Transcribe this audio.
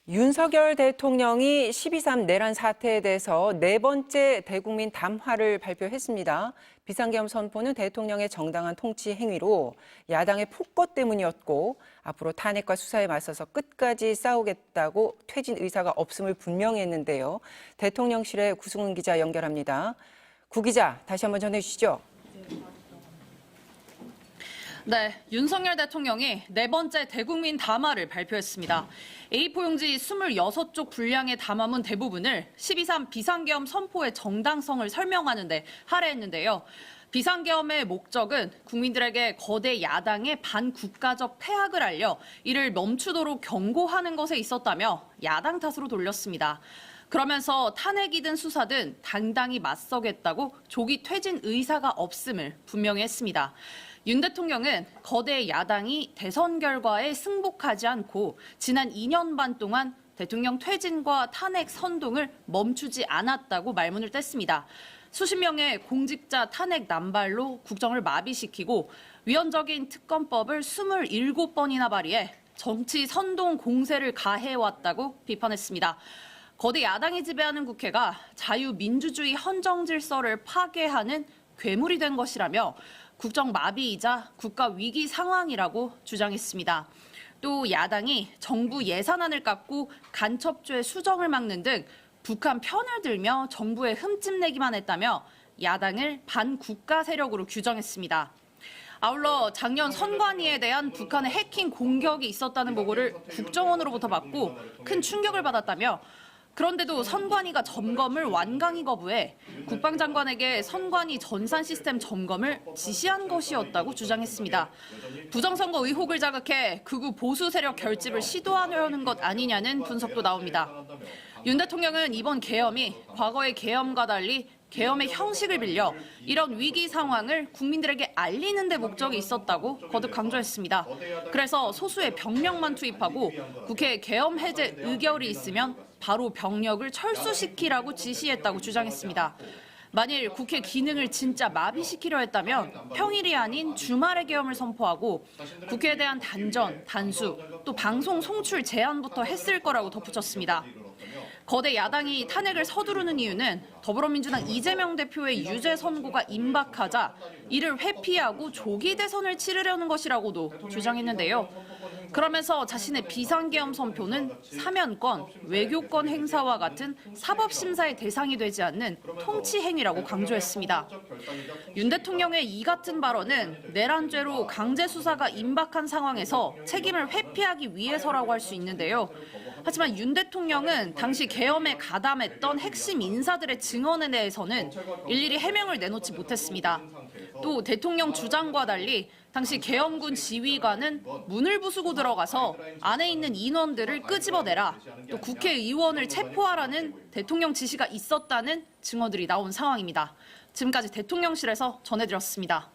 윤석열 대통령이 12.3 내란 사태에 대해서 네 번째 대국민 담화를 발표했습니다. 비상계엄 선포는 대통령의 정당한 통치 행위로 야당의 폭거 때문이었고 앞으로 탄핵과 수사에 맞서서 끝까지 싸우겠다고 퇴진 의사가 없음을 분명히 했는데요. 대통령실의 구승훈 기자 연결합니다. 구 기자, 다시 한번 전해주시죠. 네, 윤석열 대통령이 네 번째 대국민 담화를 발표했습니다. A4 용지 26쪽 분량의 담화문 대부분을 12.3 비상계엄 선포의 정당성을 설명하는 데 할애했는데요. 비상계엄의 목적은 국민들에게 거대 야당의 반국가적 패악을 알려 이를 멈추도록 경고하는 것에 있었다며 야당 탓으로 돌렸습니다. 그러면서 탄핵이든 수사든 당당히 맞서겠다고 조기 퇴진 의사가 없음을 분명히 했습니다. 윤 대통령은 거대 야당이 대선 결과에 승복하지 않고 지난 2년 반 동안 대통령 퇴진과 탄핵 선동을 멈추지 않았다고 말문을 뗐습니다. 수십 명의 공직자 탄핵 남발로 국정을 마비시키고 위헌적인 특검법을 27번이나 발의해 정치 선동 공세를 가해왔다고 비판했습니다. 거대 야당이 지배하는 국회가 자유민주주의 헌정 질서를 파괴하는 괴물이 된 것이라며 국정 마비이자 국가 위기 상황이라고 주장했습니다. 또 야당이 정부 예산안을 깎고 간첩죄 수정을 막는 등 북한 편을 들며 정부에 흠집내기만 했다며 야당을 반국가 세력으로 규정했습니다. 아울러 작년 선관위에 대한 북한의 해킹 공격이 있었다는 보고를 국정원으로부터 받고 큰 충격을 받았다며 그런데도 선관위가 점검을 완강히 거부해 국방장관에게 선관위 전산 시스템 점검을 지시한 것이었다고 주장했습니다. 부정선거 의혹을 자극해 극우 보수 세력 결집을 시도하려는 것 아니냐는 분석도 나옵니다. 윤 대통령은 이번 계엄이 과거의 계엄과 달리 계엄의 형식을 빌려 이런 위기 상황을 국민들에게 알리는 데 목적이 있었다고 거듭 강조했습니다. 그래서 소수의 병력만 투입하고 국회 계엄 해제 의결이 있으면 바로 병력을 철수시키라고 지시했다고 주장했습니다. 만일 국회 기능을 진짜 마비시키려 했다면 평일이 아닌 주말에 계엄을 선포하고 국회에 대한 단전, 단수, 또 방송 송출 제한부터 했을 거라고 덧붙였습니다. 거대 야당이 탄핵을 서두르는 이유는 더불어민주당 이재명 대표의 유죄 선고가 임박하자 이를 회피하고 조기 대선을 치르려는 것이라고도 주장했는데요. 그러면서 자신의 비상계엄 선포는 사면권, 외교권 행사와 같은 사법심사의 대상이 되지 않는 통치 행위라고 강조했습니다. 윤 대통령의 이 같은 발언은 내란죄로 강제 수사가 임박한 상황에서 책임을 회피하기 위해서라고 할 수 있는데요. 하지만 윤 대통령은 당시 계엄에 가담했던 핵심 인사들의 증언에 대해서는 일일이 해명을 내놓지 못했습니다. 또 대통령 주장과 달리 당시 계엄군 지휘관은 문을 부수고 들어가서 안에 있는 인원들을 끄집어내라, 또 국회의원을 체포하라는 대통령 지시가 있었다는 증언들이 나온 상황입니다. 지금까지 대통령실에서 전해드렸습니다.